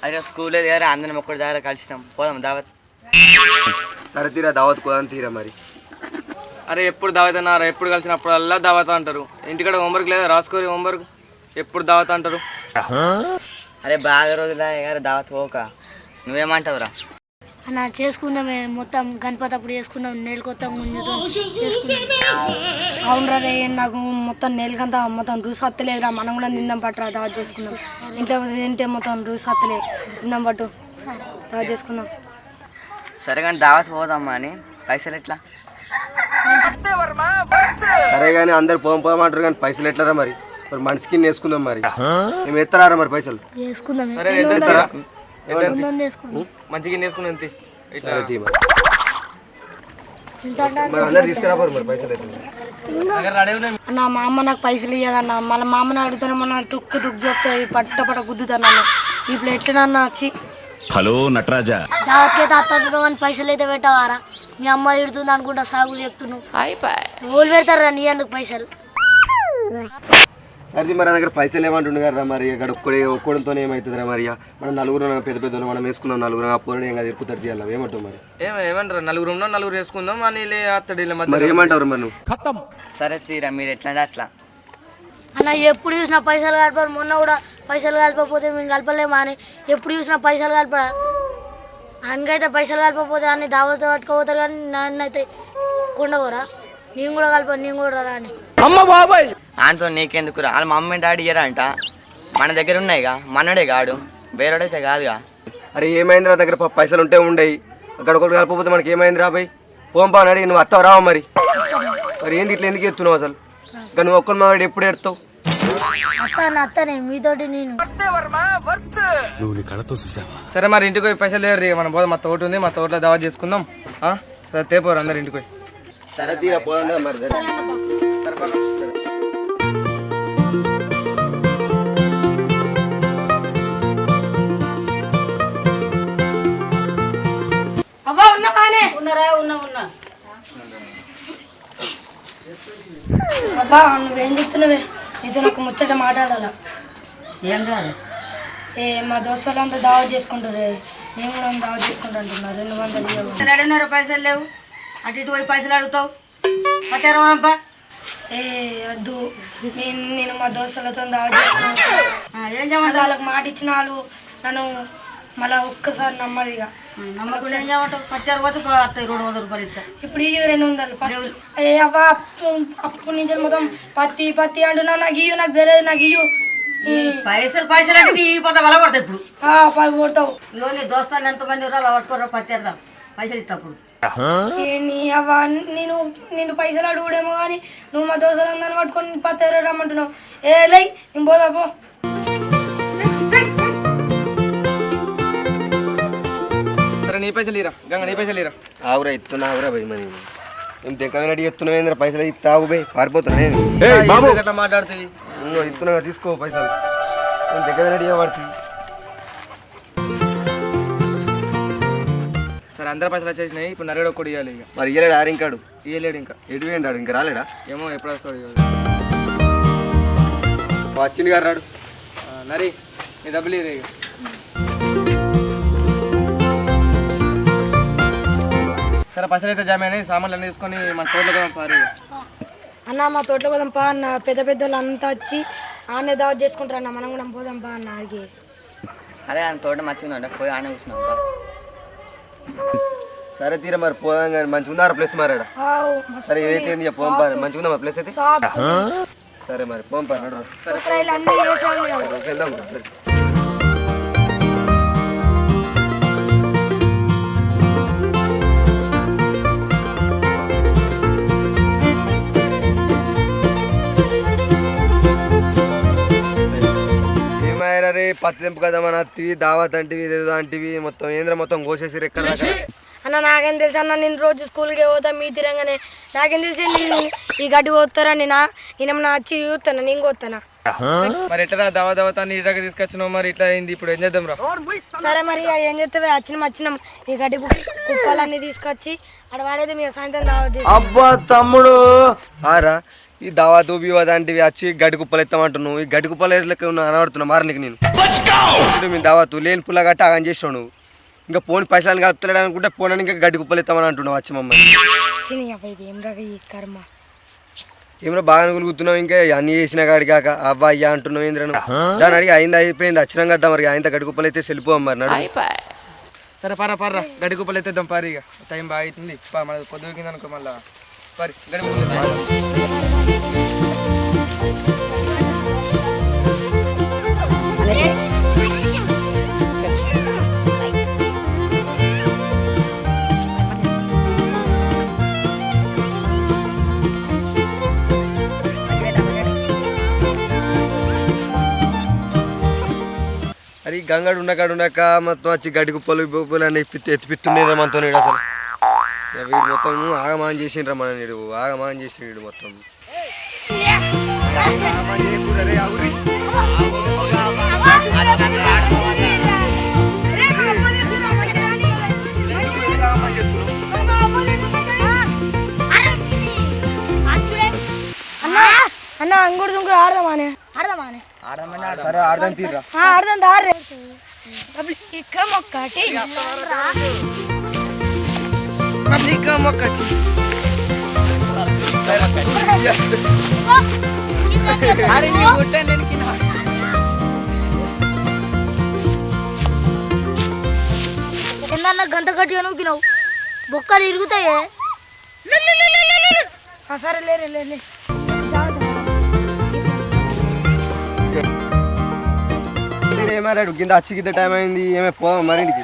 అదే స్కూల్లో దగ్గర అందరం ఒక్కటి దగ్గర కలిసినాం, పోదాం దావత్. సరే తీరా దావత్ పోదాం తీరా మరి. అరే ఎప్పుడు దావత్ అన్నారా? ఎప్పుడు కలిసినప్పుడు అల్లా దావత్ అంటారు. ఇంటికాడ హోంవర్క్ లేదా? రాసుకోరి హోంవర్క్. ఎప్పుడు దావత్ అంటారు. అరే బాగా రోజులు గారు దావత్ పోక, నువ్వేమంటావురా? అన్న చేసుకుందామే, మొత్తం గణపతి అప్పుడు చేసుకున్నాం, నెలకొత్తాం ముందు చేసుకున్నాం. అవునరా రే, నాకు మొత్తం నెలకంతా మొత్తం రూస్ అత్తలేదురా, మనం కూడా తిందాం పట్టురా, దావత్ చేసుకుందాం. ఇంట్లో తింటే మొత్తం రూస్ అత్తలేదు, తిందాం పట్టు, దావత్ చేసుకుందాం. సరే కానీ దావత్ పోదామా అని, పైసలు ఎట్లా? సరే కానీ అందరు పోమంటారు కానీ పైసలు ఎట్లరా మరి? మరి మనిషికి వేసుకుందాం మరి. మేము ఎత్తరారా మరి పైసలు? చేసుకుందాం, సరే మంచిగా వేసుకుని ఎంత అందరు తీసుకురాపోరు మరి పైసలు అయితే. అన్న మా అమ్మ నాకు పైసలు ఇయ్యదన్న, మళ్ళీ మా అమ్మని అడుగుతానే మొన్న టుక్కు చెప్తాయి, పట్ట గుద్దుతాను. ఇప్పుడు ఎట్లనన్నా వచ్చి హలో నటరాజా, దావత్కైతే అత్తరు అని పైసలు అయితే పెట్టవారా? మీ అమ్మ తిడుతుంది అనుకుంటా, సాగులు చెప్తున్నావు. ఓళ్ళు పెడతారా నీ అందుకు పైసలు? సరే మరి దగ్గర పైసలు ఏమంటుండే కదా మరి, ఇక్కడ ఒక్కడితో ఏమవుతుందిరా మరి? మనం నలుగురు పెద్ద పెద్దలు మనం వేసుకున్నాం, నలుగురు ఆ పూర్ణ ఏం ఎరుపుతారు తీయాలి, ఏమంటావు మరి? ఏమంటారు? నలుగురు వేసుకుందాం అని అత్తడి మరి ఏమంటారు మరి నువ్వు? సరే తీరా, మీరు ఎట్లా అట్లా. అన్న ఎప్పుడు చూసినా పైసలు కలపరు, మొన్న కూడా పైసలు కలపకపోతే మేము కలపలేమా అని ఎప్పుడు చూసినా పైసలు కలపడా? ఆయనకైతే పైసలు కలపకపోతే అన్ని దావత పట్టుకోపోతారు, కానీ నన్ను అయితే కొండవరా, నేను కూడా కలపను, నేను కూడా రా అని. అమ్మ బాబాయ్ ఆయనతో నీకెందుకురా? వాళ్ళ మమ్మీ డాడీ ఇయ్యరా అంట, మన దగ్గర ఉన్నాయిగా, మనడే కాడు, వేరేడైతే కాదుగా. అరే ఏమైందిరా, దగ్గర పైసలు ఉంటే ఉండయి, అక్కడ ఒకటి కలపకపోతే మనకి ఏమైందిరా బాయ్? పోంపా అని అడిగి నువ్వు అత్తవు రావా మరి? మరి ఏంది ఇట్లా ఎందుకు ఎత్తున్నావు అసలు? ఇంకా నువ్వు ఒక్కరి మావాడు ఎప్పుడు ఎడతావు? అత్తనే మీతోటి నేను. సరే మరి ఇంటికి పోయి పైసలు లేరు, మనం పోదాం. మా తోట ఉంది, మా తోటలో దావా చేసుకుందాం. సరే తేపోరు అందరు ఇంటికి పోయి. సరే తీరా పోదా మరి. అవ్వా ఉన్నావానే? ఉన్నారా? ఉన్నా. అబ్బా నువ్వేం చెప్తున్నావే? నీతో నాకు ముచ్చట మాట్లాడాలా. ఏం కాదు, మా దోస్తులంతా దావత్ చేసుకుంటారు, నేను కూడా దావత్ చేసుకుంటా. 200 అడిగినారు, పైసలు లేవు, అటు ఇటు పోయి పైసలు అడుగుతావు. పట్టారమ్మా వద్దు, నేను మా దోస్తులతో దావత్ చేసుకుంటాను. ఏం చేయమంటావు? వాళ్ళకి మాట ఇచ్చిన వాళ్ళు నన్ను మళ్ళీ ఒక్కసారి నమ్మరు. ఇక నమ్మకుండా ఏం చేయమంటావు? పట్టారు పోతే 200 రూపాయలు ఇస్తా. ఇప్పుడు 200 అవ్వ అప్పు నుంచి మొత్తం పత్తి అంటున్నావు. నాకు ఇయ్యు, నాకు తెలియదు, నాకు ఇయ్యు. పైసలు అంటే నీ పట్ల వల కొడతావు. ఇప్పుడు పలు కొడతావు. ఇగో నీ దోస్తాన్ని ఎంతమంది అలా పట్టుకోరా, పట్టారుదాం పైసలు ఇస్తా. అప్పుడు అవ్వ నేను పైసలు అడుగుడేమో కానీ నువ్వు మా దోస్తులందరిని పట్టుకొని పత్తి రమ్మంటున్నావు. లై నేను పోదా పో. నీ పైసలు ఇరా గంగ, నీ పైసలు ఇరా. ఆవురా ఇస్తున్నా, ఆవురా భయ్ మరి. మేము తెక్కనడి ఎత్తున్నావు, పైసలు ఇస్తావు పోయి పారిపోతున్నా నేను. ఎట్లా మాట్లాడుతుంది? ఇస్తున్నా తీసుకో పైసలు, నేను తెక్కనడి పడుతుంది. సరే అందరి పైసలు వచ్చేసినాయి, ఇప్పుడు నరేడు ఒక్కడు ఇవ్వాలి. ఇక మరి ఇయ్యలేడు ఆరింకాడు? ఇవ్వలేడు ఇంకా. ఎటు వేయండాడు? ఇంకా రాలేడా? ఏమో ఎప్పుడు వస్తాడు. వచ్చింది గారు రాడు. నరి నీ డబ్బులు ఇరే. ఇక సరే పైసలు అయితే జామ అని సామాన్లు అన్నీ తీసుకొని మన తోటలో కూడా పారు. అన్న మా తోటలో పోదాం పా అన్న, పెద్ద వాళ్ళు అంతా వచ్చి ఆనే దావత్ చేసుకుంటారు అన్న, మనం కూడా పోదాం పా అన్న. ఆడికి అరే ఆయన తోట మంచిగా పోయి ఆనే కూర్చున్నాం. సరే తీరా మరి పోదాం కానీ మంచిగా ఉందా ప్లేస్ మారాడా? సరే ఏదైతే పోంపా, మంచిగా ఉందా ప్లేస్ అయితే? సరే మరి పోంపా నడు. వెళ్దాం. రే పత్తి తెంపు కదా మన అత్తివి, దావత్ అంటివి, ఏదో అంటివి, మొత్తం ఏంద్ర మొత్తం కోసేసి ఎక్కడ అన్న. నాకేం తెలుసు అన్న, నేను రోజు స్కూల్కి పోతా మీ తిరంగానే. నాకేం తెలిసి నేను ఈ గడ్డి పోతారని నేనేమన్నా వచ్చి చూస్తాను, నేను పోతానా? మరి ఎట్లా దావత నీ దగ్గర తీసుకొచ్చినావు, మరి ఇట్లా అయింది, ఇప్పుడు ఏం చేద్దాం రా? సరే మరి ఏం చేస్తావే, వచ్చినాం ఈ గడ్డి కుప్పలన్నీ తీసుకొచ్చి అక్కడ వాడేది మేము సాయంత్రం దావత్ చేసి. అబ్బా తమ్ముడు ఆరా ఈ దావాతు బివాద అంటివి వచ్చి గడ్డి కుప్పలు ఎత్తామంటున్నావు. ఈ గడ్డి కుప్పలు లెక్క అనబడుతున్నా మరి నీకు నేను మీ దావాతు లేని పుల్ల గట్టి ఆగం చేసినావు నువ్వు. ఇంకా పోని పైసలు కలుపుతలేడు అనుకుంటే పోనని ఇంకా గడ్డి కుప్పలు ఎత్తామని అంటున్నావు వచ్చి మమ్మల్ని. ఈ కర్మ ఏమో బాగా గులుగుతున్నావు. ఇంకా అన్ని చేసిన కాడి కాక అవ్వ అయ్యా అంటున్నావు ఏంద్రను. దాని అడిగి అయింది అయిపోయింది వచ్చినాం కదా మరి ఆయన గడ్డి కుప్పలు అయితే వెళ్ళిపోవం మరి నడు. సరే పర్రా గడ్డి కుప్పలు ఎత్తేద్దాం పారి. ఇక టైం బాగా అవుతుంది మన పొద్దు కింద అనుకో మళ్ళా పరి గడ్డి కుప్పలు. అది గంగడు ఉండక మొత్తం వచ్చి గడ్డి కుప్పలు బొప్పలు అని ఎత్తిపిస్తుండేదా మనతో అసలు. వీడు మొత్తం ఆగమాన్ చేసిండ్రా మన నీడు ఆగమాన్ చేసిండు మొత్తం. అన్న అంగుడు దుంగుడు ఆడదామానే సరే ఆడదాం తీరా. ఆడదాం దారే ఒక్కటి ఎన్న గంట కట్టి అనుకున్నావు బొక్కలు ఇరుగుతాయే. సరే లేరే ఏమారాడు కింద అచ్చి కింద టైం అయింది ఏమే పోదాం మరి ఇంటికి.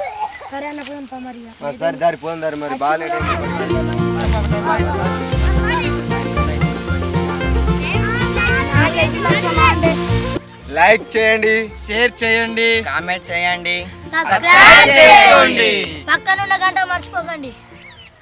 సరే అన్న పోదాం మరి. సరే దారి పోదాం దారి మరి బాగాలేదు. లైక్ చేయండి, షేర్ చేయండి, కామెంట్ చేయండి, సబ్స్క్రైబ్ చేయండి, పక్కనున్న గంట మర్చిపోకండి.